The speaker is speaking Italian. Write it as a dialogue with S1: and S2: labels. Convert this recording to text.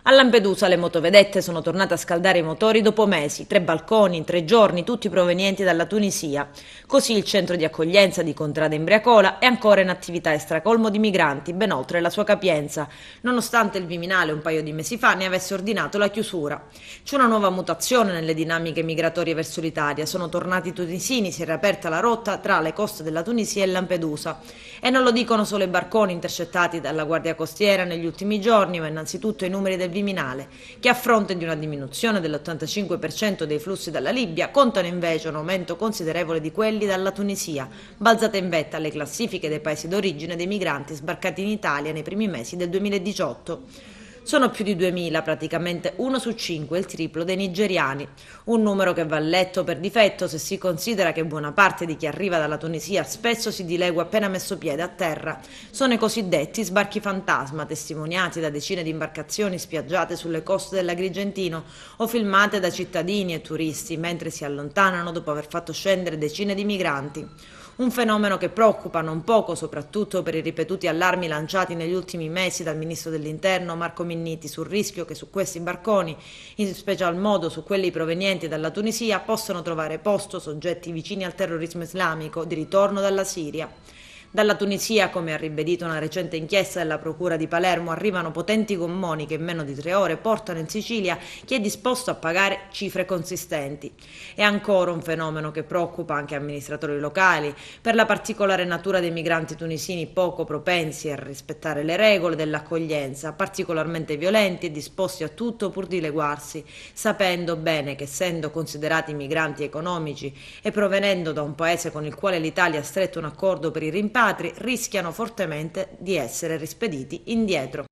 S1: A Lampedusa le motovedette sono tornate a scaldare i motori dopo mesi, 3 balconi in 3 giorni, tutti provenienti dalla Tunisia. Così il centro di accoglienza di Contrada Imbriacola è ancora in attività e stracolmo di migranti, ben oltre la sua capienza, nonostante il Viminale un paio di mesi fa ne avesse ordinato la chiusura. C'è una nuova mutazione nelle dinamiche migratorie verso l'Italia, sono tornati i tunisini, si è riaperta la rotta tra le coste della Tunisia e Lampedusa. E non lo dicono solo i barconi intercettati dalla Guardia Costiera negli ultimi giorni, ma innanzitutto i numeri del Viminale, che a fronte di una diminuzione dell'85% dei flussi dalla Libia, contano invece un aumento considerevole di quelli dalla Tunisia, balzata in vetta alle classifiche dei paesi d'origine dei migranti sbarcati in Italia nei primi mesi del 2018. Sono più di 2000, praticamente 1 su 5, il triplo dei nigeriani. Un numero che va letto per difetto se si considera che buona parte di chi arriva dalla Tunisia spesso si dilegua appena messo piede a terra. Sono i cosiddetti sbarchi fantasma, testimoniati da decine di imbarcazioni spiaggiate sulle coste dell'Agrigentino o filmate da cittadini e turisti mentre si allontanano dopo aver fatto scendere decine di migranti. Un fenomeno che preoccupa non poco, soprattutto per i ripetuti allarmi lanciati negli ultimi mesi dal ministro dell'Interno Marco Minniti sul rischio che su questi barconi, in special modo su quelli provenienti dalla Tunisia, possano trovare posto soggetti vicini al terrorismo islamico di ritorno dalla Siria. Dalla Tunisia, come ha ribadito una recente inchiesta della Procura di Palermo, arrivano potenti gommoni che in meno di 3 ore portano in Sicilia chi è disposto a pagare cifre consistenti. È ancora un fenomeno che preoccupa anche amministratori locali, per la particolare natura dei migranti tunisini poco propensi a rispettare le regole dell'accoglienza, particolarmente violenti e disposti a tutto pur di dileguarsi, sapendo bene che essendo considerati migranti economici e provenendo da un paese con il quale l'Italia ha stretto un accordo per i rimpatri, rischiano fortemente di essere rispediti indietro.